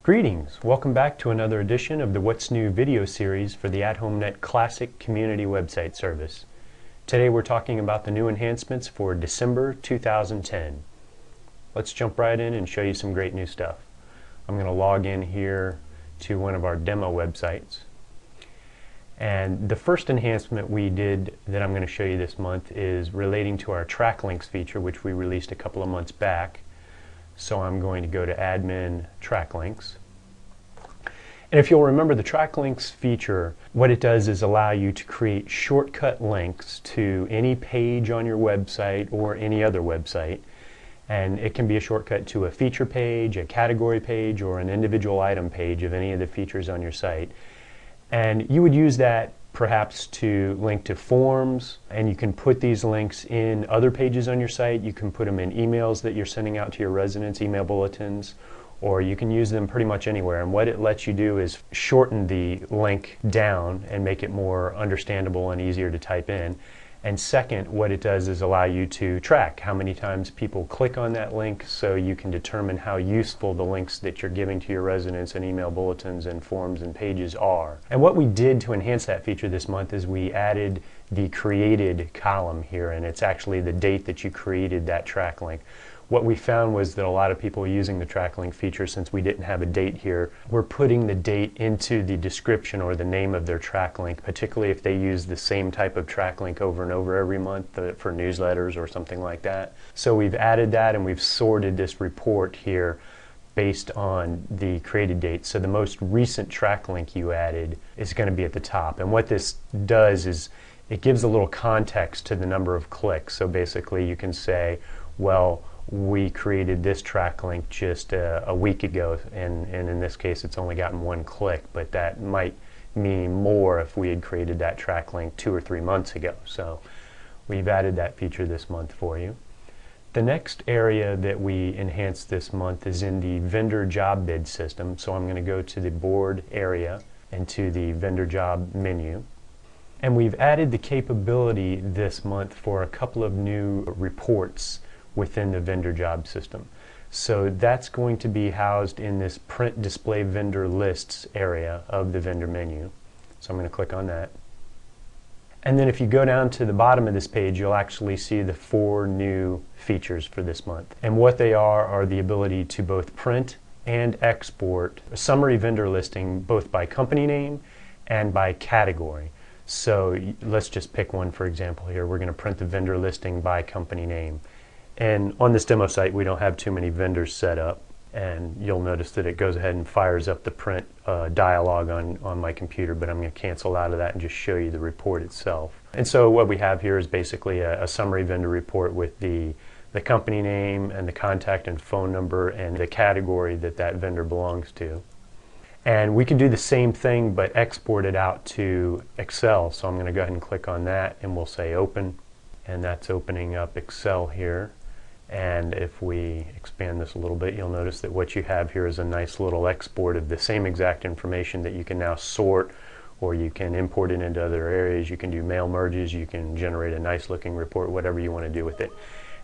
Greetings! Welcome back to another edition of the What's New video series for the AtHomeNet Classic Community Website Service. Today we're talking about the new enhancements for December 2010. Let's jump right in and show you some great new stuff. I'm going to log in here to one of our demo websites. And the first enhancement we did that I'm going to show you this month is relating to our track links feature, which we released a couple of months back. So I'm going to go to Admin Track Links. And if you'll remember, the Track Links feature, what it does is allow you to create shortcut links to any page on your website or any other website. And it can be a shortcut to a feature page, a category page, or an individual item page of any of the features on your site. And you would use that perhaps to link to forms, and you can put these links in other pages on your site. You can put them in emails that you're sending out to your residents, email bulletins, or you can use them pretty much anywhere. And what it lets you do is shorten the link down and make it more understandable and easier to type in. And second, what it does is allow you to track how many times people click on that link, so you can determine how useful the links that you're giving to your residents and email bulletins and forms and pages are. And what we did to enhance that feature this month is we added the created column here, and it's actually the date that you created that track link. What we found was that a lot of people using the track link feature, since we didn't have a date here, were putting the date into the description or the name of their track link, particularly if they use the same type of track link over and over every month for newsletters or something like that. So we've added that, and we've sorted this report here based on the created date. So the most recent track link you added is going to be at the top. And what this does is it gives a little context to the number of clicks. So basically you can say, well, we created this track link just a week ago, and in this case it's only gotten one click, but that might mean more if we had created that track link 2 or 3 months ago. So we've added that feature this month for you. The next area that we enhanced this month is in the vendor job bid system. So I'm going to go to the board area and to the vendor job menu. And we've added the capability this month for a couple of new reports within the vendor job system. So that's going to be housed in this print display vendor lists area of the vendor menu. So I'm going to click on that. And then if you go down to the bottom of this page, you'll actually see the 4 new features for this month. And what they are the ability to both print and export a summary vendor listing both by company name and by category. So let's just pick one, for example here. We're going to print the vendor listing by company name. And on this demo site we don't have too many vendors set up, and you'll notice that it goes ahead and fires up the print dialog on my computer, but I'm going to cancel out of that and just show you the report itself. And so what we have here is basically a summary vendor report with the company name and the contact and phone number and the category that that vendor belongs to. And we can do the same thing but export it out to Excel. So I'm going to go ahead and click on that, and we'll say open, and that's opening up Excel here. And if we expand this a little bit, you'll notice that what you have here is a nice little export of the same exact information that you can now sort, or you can import it into other areas. You can do mail merges, you can generate a nice looking report, whatever you want to do with it.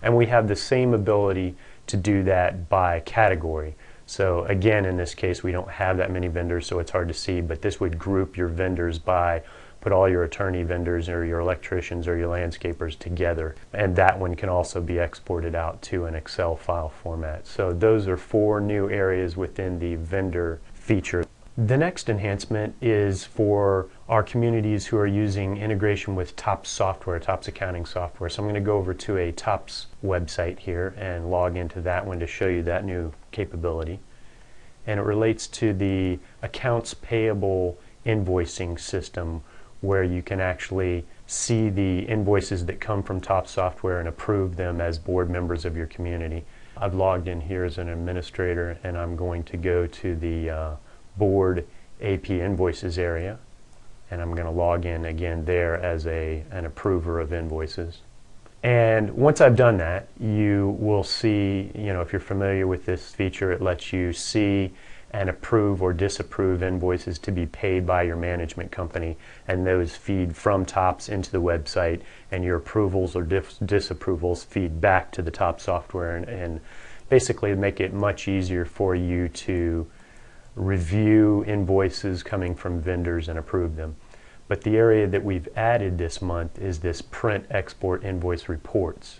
And we have the same ability to do that by category. So again, in this case we don't have that many vendors, so it's hard to see, but this would group your vendors by, put all your attorney vendors or your electricians or your landscapers together, and that one can also be exported out to an Excel file format. So those are 4 new areas within the vendor feature. The next enhancement is for our communities who are using integration with TOPS software, TOPS accounting software. So I'm going to go over to a TOPS website here and log into that one to show you that new capability. And it relates to the accounts payable invoicing system, where you can actually see the invoices that come from TOPS software and approve them as board members of your community. I've logged in here as an administrator, and I'm going to go to the board AP invoices area, and I'm going to log in again there as an approver of invoices. And once I've done that, you will see, if you're familiar with this feature, it lets you see and approve or disapprove invoices to be paid by your management company, and those feed from TOPS into the website, and your approvals or disapprovals feed back to the TOPS software, and basically make it much easier for you to review invoices coming from vendors and approve them. But the area that we've added this month is this print export invoice reports.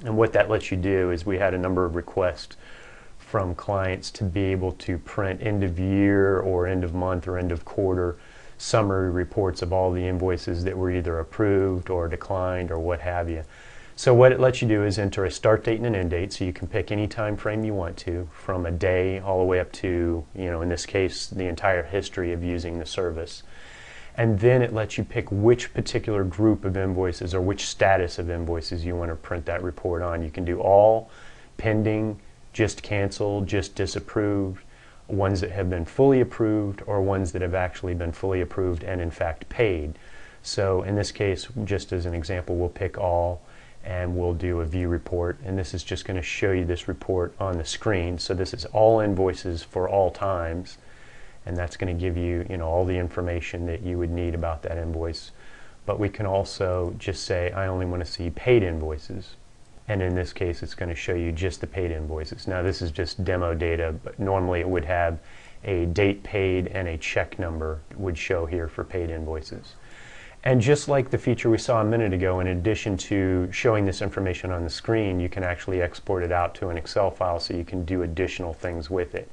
And what that lets you do is we had a number of requests from clients to be able to print end of year or end of month or end of quarter summary reports of all the invoices that were either approved or declined or what have you. So what it lets you do is enter a start date and an end date, so you can pick any time frame you want to, from a day all the way up to, in this case, the entire history of using the service. And then it lets you pick which particular group of invoices or which status of invoices you want to print that report on. You can do all, pending, just canceled, just disapproved, ones that have been fully approved, or ones that have actually been fully approved and in fact paid. So in this case, just as an example, we'll pick all and we'll do a view report, and this is just going to show you this report on the screen. So this is all invoices for all times, and that's going to give you, all the information that you would need about that invoice. But we can also just say, I only want to see paid invoices. And in this case, it's going to show you just the paid invoices. Now this is just demo data, but normally it would have a date paid and a check number would show here for paid invoices. And just like the feature we saw a minute ago, in addition to showing this information on the screen, you can actually export it out to an Excel file so you can do additional things with it.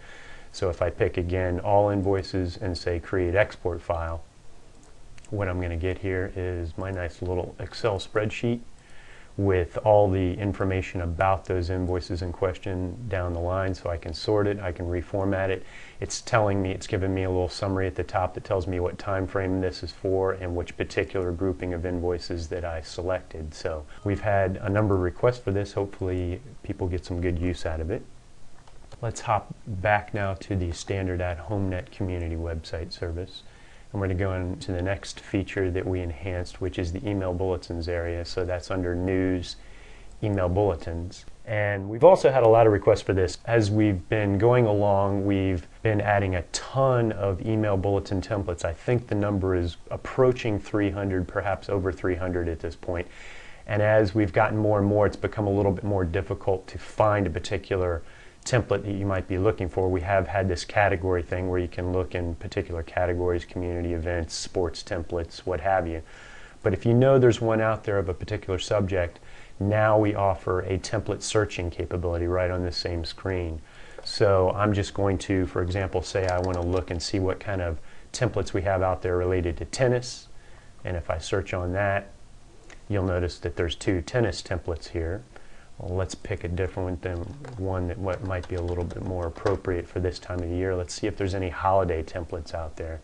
So if I pick again all invoices and say create export file, what I'm going to get here is my nice little Excel spreadsheet with all the information about those invoices in question down the line, so I can sort it, I can reformat it. It's giving me a little summary at the top that tells me what time frame this is for and which particular grouping of invoices that I selected. So we've had a number of requests for this. Hopefully people get some good use out of it. Let's hop back now to the standard AtHomeNet community website service. And we're going to go into the next feature that we enhanced, which is the email bulletins area. So that's under News, Email Bulletins. And we've also had a lot of requests for this. As we've been going along, we've been adding a ton of email bulletin templates. I think the number is approaching 300, perhaps over 300 at this point. And as we've gotten more and more, it's become a little bit more difficult to find a particular template that you might be looking for. We have had this category thing where you can look in particular categories, community events, sports templates, what have you. But if you know there's one out there of a particular subject, now we offer a template searching capability right on the same screen. So I'm just going to, for example, say I want to look and see what kind of templates we have out there related to tennis. And if I search on that, you'll notice that there's 2 tennis templates here. Well, let's pick a different one that might be a little bit more appropriate for this time of the year. Let's see if there's any holiday templates out there.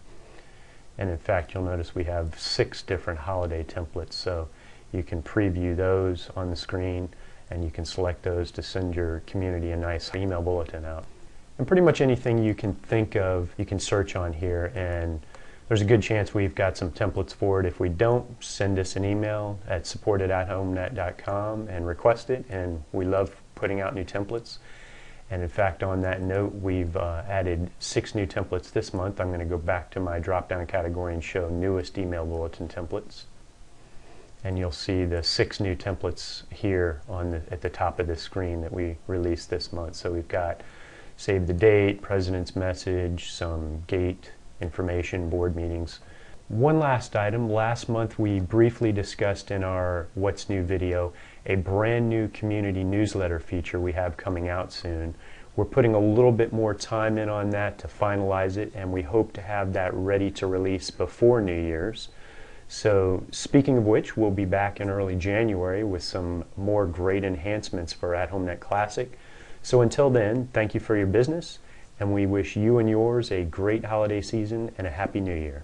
And in fact, you'll notice we have 6 different holiday templates. So you can preview those on the screen, and you can select those to send your community a nice email bulletin out. And pretty much anything you can think of, you can search on here, and there's a good chance we've got some templates for it. If we don't, send us an email at support@athomenet.com and request it, and we love putting out new templates. And in fact, on that note, we've added 6 new templates this month. I'm going to go back to my drop-down category and show newest email bulletin templates. And you'll see the 6 new templates here at the top of the screen that we released this month. So we've got save the date, president's message, some gate information, board meetings. One last item. Last month we briefly discussed in our What's New video a brand new community newsletter feature we have coming out soon. We're putting a little bit more time in on that to finalize it, and we hope to have that ready to release before New Year's. So speaking of which, we'll be back in early January with some more great enhancements for AtHomeNet Classic. So until then, thank you for your business, and we wish you and yours a great holiday season and a happy new year.